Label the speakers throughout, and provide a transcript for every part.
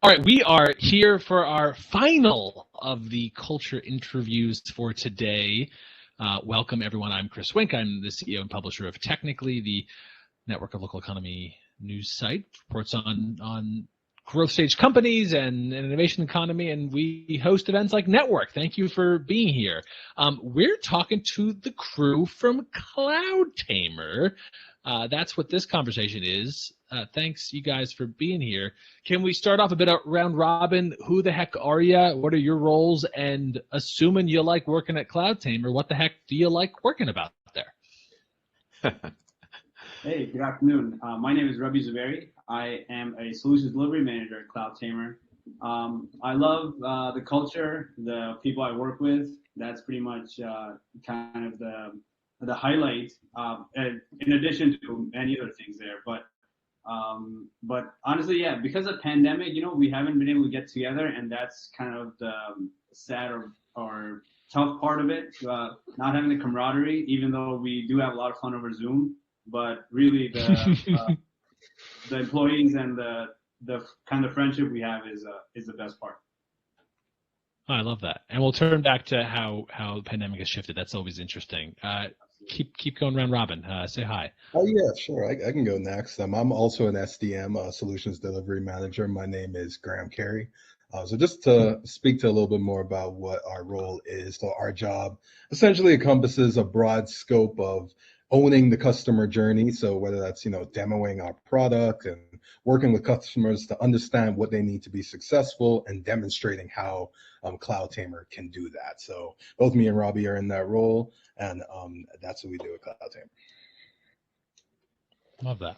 Speaker 1: All right, we are here for our final of the culture interviews for today. Welcome, everyone. I'm Chris Wink. I'm the CEO and publisher of Technically, the network of local economy news site. Reports on growth stage companies and innovation economy, and we host events like Network. Thank you for being here. We're talking to the crew from Cloudtamer. That's what this conversation is. Thanks, you guys, for being here. Can we start off a bit round robin? Who the heck are you? What are your roles? And assuming you like working at Cloudtamer, what the heck do you like working about there?
Speaker 2: Hey, good afternoon. My name is Rabee Zuberi. I am a solutions delivery manager at Cloudtamer. I love the culture, the people I work with. That's pretty much kind of the highlight. In addition to many other things there, but honestly, yeah, because of pandemic, we haven't been able to get together, and that's kind of the sad or tough part of it. Not having the camaraderie, even though we do have a lot of fun over Zoom. But really, the employees and the kind of friendship we have is the best part.
Speaker 1: Oh, I love that, and we'll turn back to how the pandemic has shifted. That's always interesting. Keep going round robin. Say hi.
Speaker 3: Oh yeah, sure. I can go next. I'm also an SDM, Solutions Delivery Manager. My name is Carey. So just to speak to a little bit more about what our role is. So our job essentially encompasses a broad scope of owning the customer journey. So whether that's, demoing our product and working with customers to understand what they need to be successful and demonstrating how Cloudtamer can do that. So both me and Rabee are in that role, and that's what we do at Cloudtamer.
Speaker 1: Love that.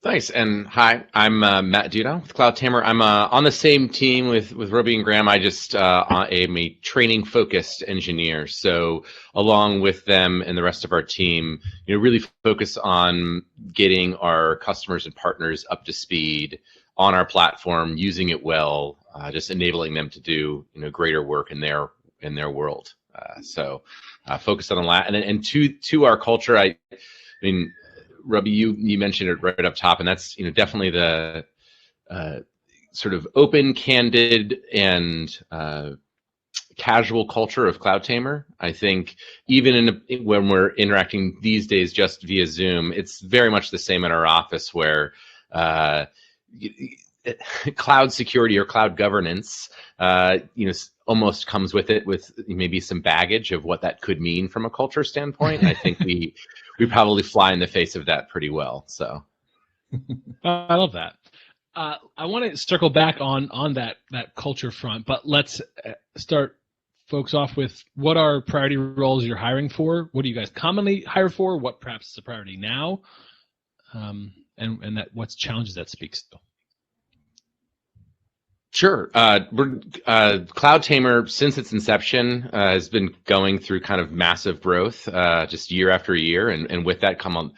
Speaker 4: Thanks, and hi, I'm Matt Duda with Cloudtamer. I'm on the same team with Rabee and Graeme. I just am a training-focused engineer. So along with them and the rest of our team, really focus on getting our customers and partners up to speed on our platform, using it well, just enabling them to do greater work in their world. So focus on that, and to our culture. I mean, Rabee, you mentioned it right up top, and that's definitely the sort of open, candid, and casual culture of Cloudtamer. I think even when we're interacting these days just via Zoom, it's very much the same in our office, where cloud security or cloud governance, almost comes with it, with maybe some baggage of what that could mean from a culture standpoint. And I think we probably fly in the face of that pretty well. So
Speaker 1: I love that. I want to circle back on that culture front, but let's start folks off with what are priority roles you're hiring for? What do you guys commonly hire for? What perhaps is a priority now? And what's challenges that speaks to?
Speaker 4: Sure. Cloudtamer, since its inception, has been going through kind of massive growth, just year after year, and with that come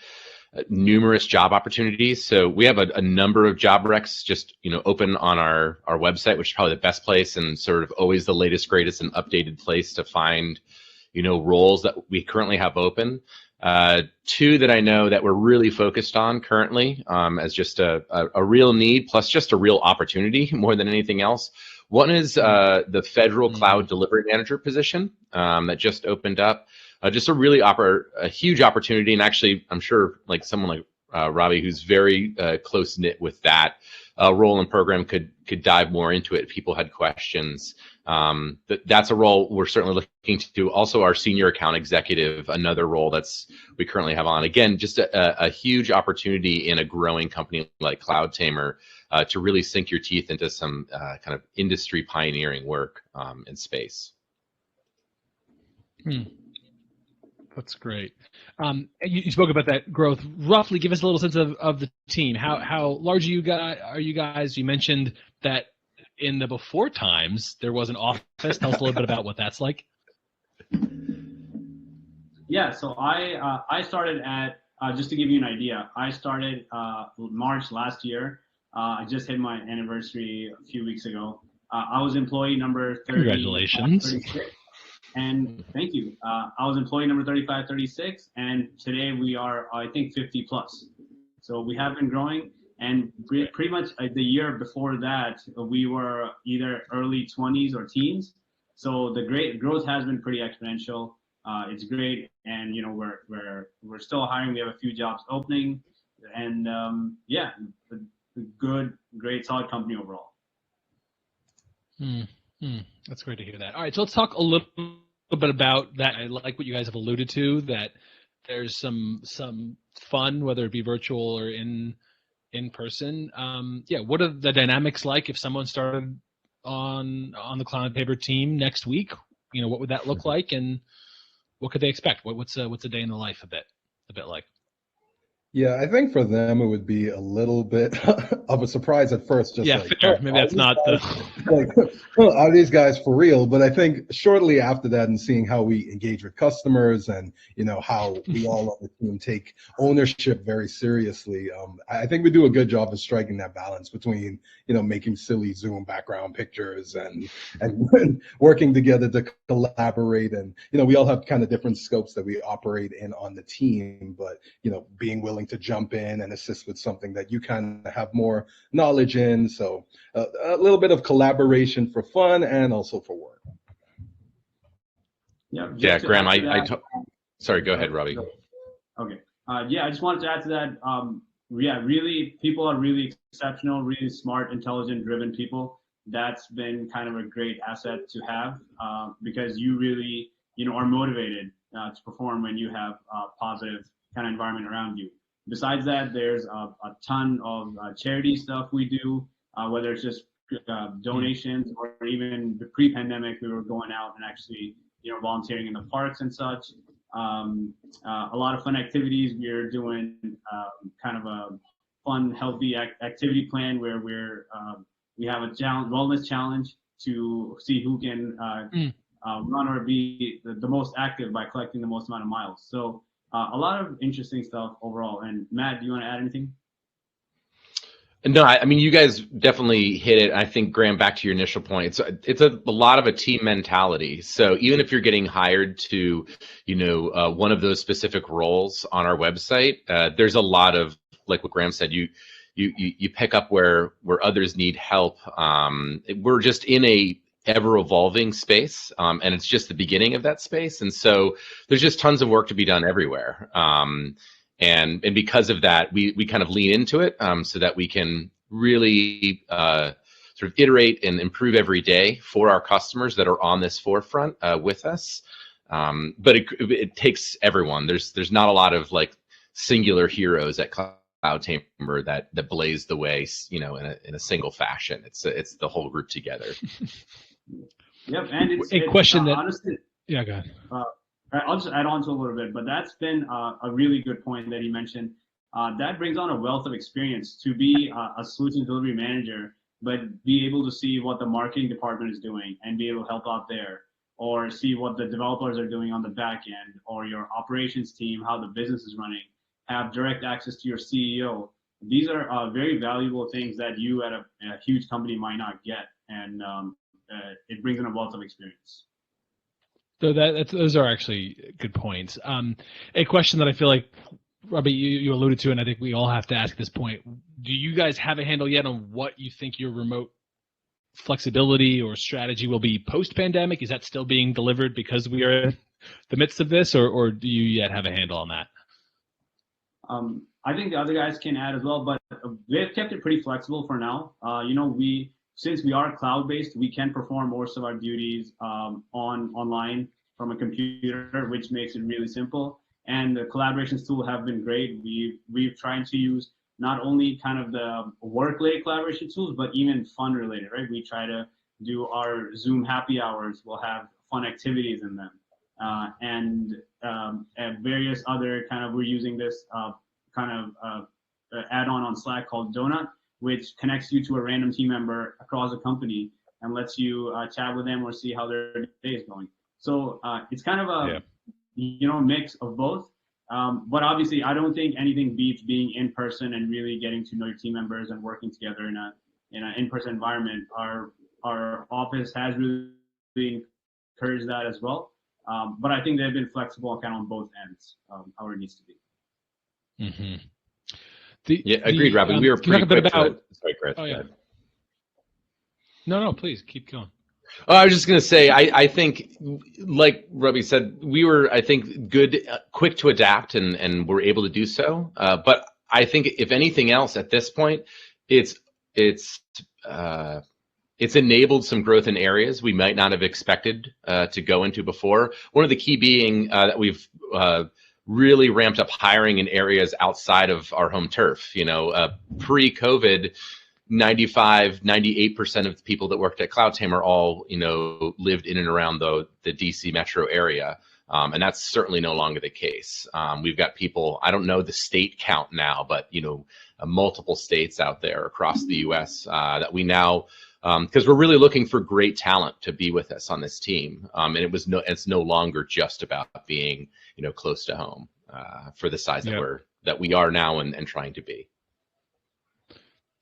Speaker 4: numerous job opportunities. So we have a number of job recs just open on our website, which is probably the best place and sort of always the latest, greatest, and updated place to find roles that we currently have open. Two that I know that we're really focused on currently, as just a real need plus just a real opportunity more than anything else. One is the federal cloud delivery manager position that just opened up. Just a huge opportunity, and actually I'm sure like someone like Rabee, who's very close knit with that role and program, could dive more into it if people had questions. That's a role we're certainly looking to do. Also, our senior account executive, another role we currently have on. Again, just a huge opportunity in a growing company like Cloudtamer to really sink your teeth into some kind of industry pioneering work in space.
Speaker 1: That's great. You spoke about that growth. Roughly, give us a little sense of the team. How large are you guys? You mentioned that in the before times there was an office. Tell us a little bit about what that's like.
Speaker 2: Yeah, so I started at just to give you an idea. I started March last year. I just hit my anniversary a few weeks ago. I was employee number 30.
Speaker 1: Congratulations.
Speaker 2: 36. And thank you. I was employee number 35, 36, and today we are, I think, 50 plus. So we have been growing. And pretty much the year before that, we were either early 20s or teens. So the great growth has been pretty exponential. It's great, and we're still hiring. We have a few jobs opening, and yeah, good, great, solid company overall.
Speaker 1: That's great to hear that. All right, so let's talk a little bit about that. I like what you guys have alluded to, that there's some fun, whether it be virtual or in person. What are the dynamics like if someone started on the Cloudtamer team next week? What would that look like, and what could they expect? What's a day in the life a bit like?
Speaker 3: Yeah, I think for them it would be a little bit of a surprise at first. Just
Speaker 1: fair. Maybe that's not the
Speaker 3: are these guys for real? But I think shortly after that, and seeing how we engage with customers, and how we all on the team take ownership very seriously, I think we do a good job of striking that balance between making silly Zoom background pictures and working together to collaborate, and we all have kind of different scopes that we operate in on the team, but being willing to jump in and assist with something that you kind of have more knowledge in. So a little bit of collaboration for fun and also for work.
Speaker 4: Yeah, Graeme, sorry, go ahead, Rabee.
Speaker 2: Okay. I just wanted to add to that. Really, people are really exceptional, really smart, intelligent, driven people. That's been kind of a great asset to have, because you really, are motivated to perform when you have a positive kind of environment around you. Besides that, there's a ton of charity stuff we do, whether it's just donations, or even the pre-pandemic, we were going out and actually, volunteering in the parks and such. A lot of fun activities. We're doing kind of a fun, healthy activity plan where we have a wellness challenge to see who can run or be the most active by collecting the most amount of miles. So a lot of interesting stuff overall. And Matt, do you want to add anything?
Speaker 4: No, I mean, you guys definitely hit it. I think, Graeme, back to your initial point, it's a lot of a team mentality. So even if you're getting hired to, one of those specific roles on our website, there's a lot of, like what Graeme said, you pick up where others need help. We're just in a ever evolving space, and it's just the beginning of that space, and so there's just tons of work to be done everywhere, and because of that, we kind of lean into it, so that we can really sort of iterate and improve every day for our customers that are on this forefront with us. But it takes everyone. There's not a lot of like singular heroes at Cloudtamer that blaze the way, in a single fashion. It's the whole group together.
Speaker 2: Yep, and it's
Speaker 1: a question that
Speaker 2: honestly.
Speaker 1: Yeah, go ahead.
Speaker 2: I'll just add on to a little bit, but that's been a really good point that he mentioned. That brings on a wealth of experience to be a solutions delivery manager, but be able to see what the marketing department is doing and be able to help out there, or see what the developers are doing on the back end, or your operations team, how the business is running, have direct access to your CEO. These are very valuable things that you at a huge company might not get, and it brings in a wealth of experience.
Speaker 1: So those are actually good points. A question that I feel like, Rabee, you alluded to, and I think we all have to ask at this point: do you guys have a handle yet on what you think your remote flexibility or strategy will be post-pandemic? Is that still being delivered because we are in the midst of this, or do you yet have a handle on that?
Speaker 2: I think the other guys can add as well, but they've kept it pretty flexible for now. Since we are cloud-based, we can perform most of our duties online from a computer, which makes it really simple. And the collaborations tool have been great. We've tried to use not only kind of the work-related collaboration tools, but even fun-related, right? We try to do our Zoom happy hours. We'll have fun activities in them. And various other we're using this add-on on Slack called Donut, which connects you to a random team member across the company and lets you chat with them or see how their day is going. So it's kind of a mix of both. But obviously, I don't think anything beats being in person and really getting to know your team members and working together in an in-person environment. Our office has really encouraged that as well. But I think they've been flexible kind of on both ends, how it needs to be.
Speaker 1: Mm-hmm.
Speaker 4: Yeah, agreed, Rabee. We were
Speaker 1: can you
Speaker 4: pretty
Speaker 1: talk a bit
Speaker 4: quick to
Speaker 1: about.
Speaker 4: that. Sorry, Chris.
Speaker 1: Oh
Speaker 4: Go
Speaker 1: yeah.
Speaker 4: ahead.
Speaker 1: No, please keep going.
Speaker 4: Oh, I was just going to say, I think, like Rabee said, we were, I think, good, quick to adapt, and were able to do so. But I think, if anything else, at this point, it's enabled some growth in areas we might not have expected to go into before. One of the key being that we've really ramped up hiring in areas outside of our home turf. You know, pre-COVID, 98% of the people that worked at Cloudtamer all, you know, lived in and around the DC metro area. And that's certainly no longer the case. We've got people, I don't know the state count now, but, you know, multiple states out there across the US that we now, because we're really looking for great talent to be with us on this team. And it's no longer just about being, you know, close to home for the size that we are now and trying to be.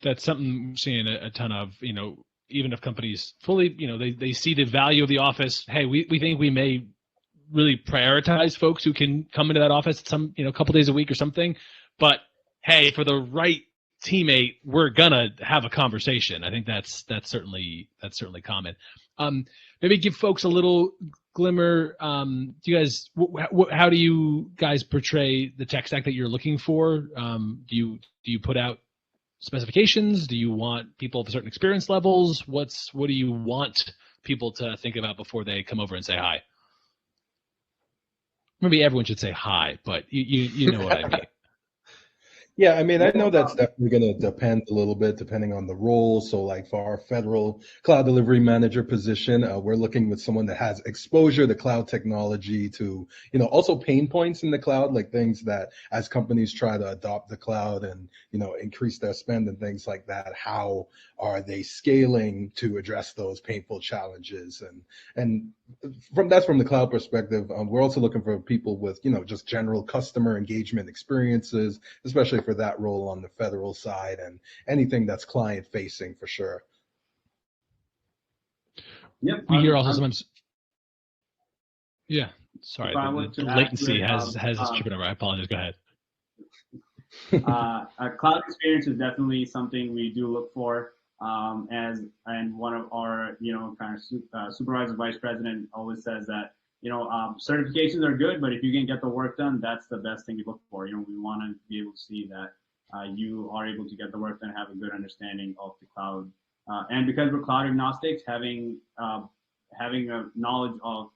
Speaker 1: That's something we're seeing a ton of, you know, even if companies fully, you know, they see the value of the office. Hey, we think we may really prioritize folks who can come into that office some, you know, a couple days a week or something. But hey, for the right teammate, we're gonna have a conversation. I think that's certainly common. Maybe give folks a little glimmer. Do you guys, how do you guys portray the tech stack that you're looking for? Do you put out specifications? Do you want people of certain experience levels? What do you want people to think about before they come over and say hi? Maybe everyone should say hi, but you know what I mean.
Speaker 3: Yeah, I mean, I know that's definitely going to depend a little bit depending on the role. So like for our federal cloud delivery manager position, we're looking with someone that has exposure to cloud technology, to, you know, also pain points in the cloud, like things that as companies try to adopt the cloud and, you know, increase their spend and things like that, how are they scaling to address those painful challenges? And from the cloud perspective, we're also looking for people with, you know, just general customer engagement experiences, especially for that role on the federal side, and anything that's client facing for sure.
Speaker 2: Yep.
Speaker 1: We hear also sometimes. Yeah, sorry, the latency has tripping over. I apologize. Go ahead.
Speaker 2: Cloud experience is definitely something we do look for. And one of our, you know, kind of supervisor vice president always says that, you know, certifications are good, but if you can get the work done, that's the best thing to look for. You know, we want to be able to see that you are able to get the work done, have a good understanding of the cloud. And because we're cloud agnostics, having a knowledge of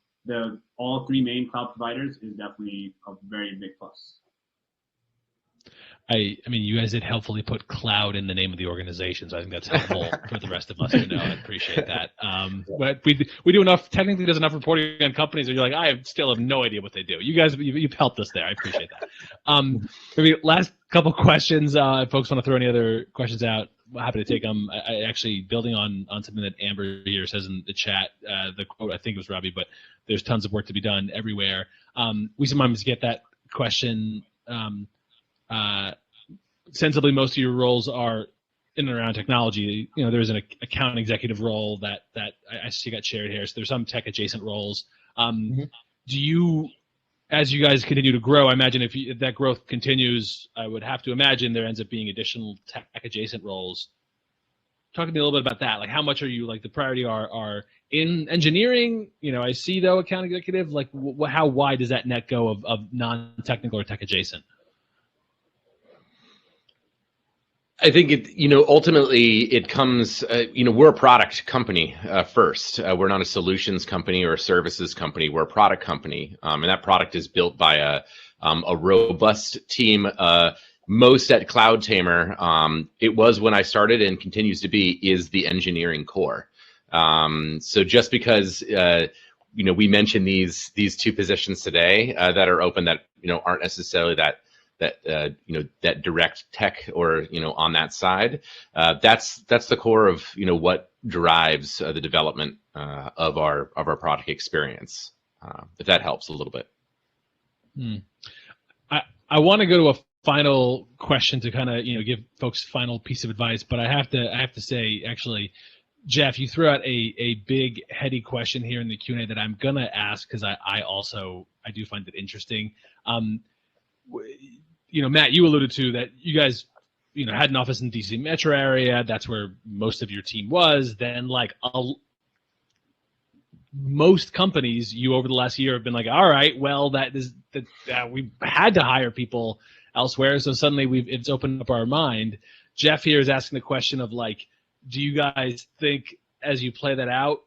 Speaker 2: all three main cloud providers is definitely a very big plus.
Speaker 1: I mean, you guys did helpfully put cloud in the name of the organization, so I think that's helpful for the rest of us to know. I appreciate that. But we do enough, technically there's enough reporting on companies where you're like, I still have no idea what they do. You guys, you've helped us there. I appreciate that. Maybe last couple questions. If folks want to throw any other questions out, I'm happy to take them. I actually, building on something that Amber here says in the chat, the quote, I think it was Rabee, but there's tons of work to be done everywhere. We sometimes get that question. Sensibly, most of your roles are in and around technology. You know, there's an account executive role that I see got shared here. So there's some tech adjacent roles. Do you, as you guys continue to grow, I imagine if that growth continues, I would have to imagine there ends up being additional tech adjacent roles. Talk to me a little bit about that. Like, how much are you, like, the priority are in engineering? You know, I see though account executive. Like, how wide does that net go of non-technical or tech adjacent?
Speaker 4: I think ultimately it comes, we're a product company first. We're not a solutions company or a services company. We're a product company. And that product is built by a robust team. Most at Cloudtamer, it was when I started and continues to be, is the engineering core. So just because, we mentioned these two positions today that are open that, aren't necessarily that direct tech or, on that side, that's the core of, what drives the development of our product experience, if that helps a little bit.
Speaker 1: I want to go to a final question to kind of, give folks final piece of advice, but I have to say, actually, Jeff, you threw out a big heady question here in the Q&A that I'm gonna ask, because I do find it interesting. Matt, you alluded to that you guys had an office in the DC metro area, that's where most of your team was, then like most companies you over the last year have been like, all right, well, we had to hire people elsewhere, so suddenly it's opened up our mind. Jeff here is asking the question of like, do you guys think as you play that out,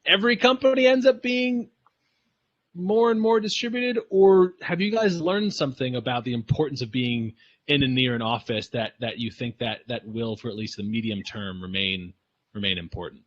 Speaker 1: every company ends up being more and more distributed, or have you guys learned something about the importance of being in and near an office that you think that will, for at least the medium term, remain important?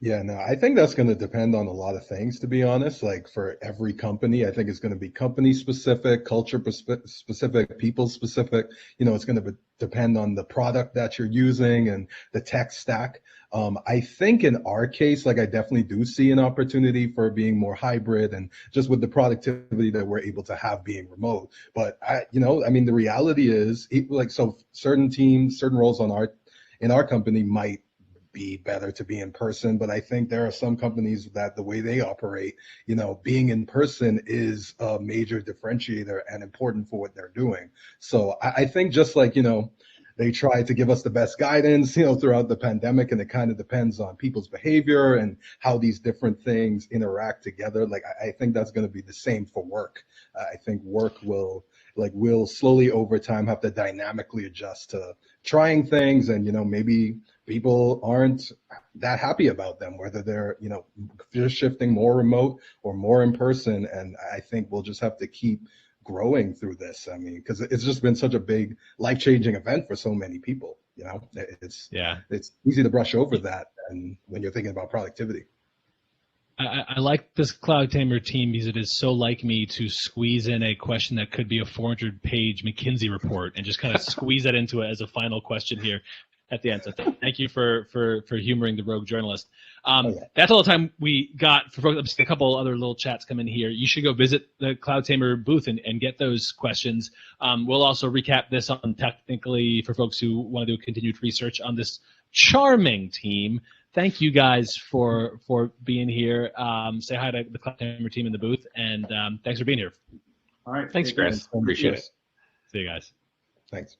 Speaker 3: Yeah, no, I think that's going to depend on a lot of things, to be honest. Like for every company, I think it's going to be company specific, culture specific, people specific. It's going to depend on the product that you're using and the tech stack. I think in our case, like I definitely do see an opportunity for being more hybrid and just with the productivity that we're able to have being remote. But the reality is so certain teams, certain roles in our company might be better to be in person, but I think there are some companies that the way they operate, being in person is a major differentiator and important for what they're doing. So I think just like, they try to give us the best guidance, throughout the pandemic, and it kind of depends on people's behavior and how these different things interact together. Like, I think that's going to be the same for work. I think work will slowly over time have to dynamically adjust to trying things, and, maybe people aren't that happy about them, whether they're, just shifting more remote or more in person. And I think we'll just have to keep growing through this. I mean, because it's just been such a big life-changing event for so many people. It's easy to brush over that, and when you're thinking about productivity.
Speaker 1: I like this Cloudtamer team because it is so like me to squeeze in a question that could be a 400-page McKinsey report and just kind of squeeze that into it as a final question here at the end. So thank you for humoring the rogue journalist. That's all the time we got for folks. I'm just a couple other little chats come in here. You should go visit the Cloudtamer booth and get those questions. We'll also recap this on Technically for folks who want to do continued research on this charming team. Thank you guys for being here. Say hi to the Cloudtamer team in the booth, and thanks for being here.
Speaker 2: All right.
Speaker 4: Thanks, Chris. Appreciate it.
Speaker 1: See you guys.
Speaker 3: Thanks.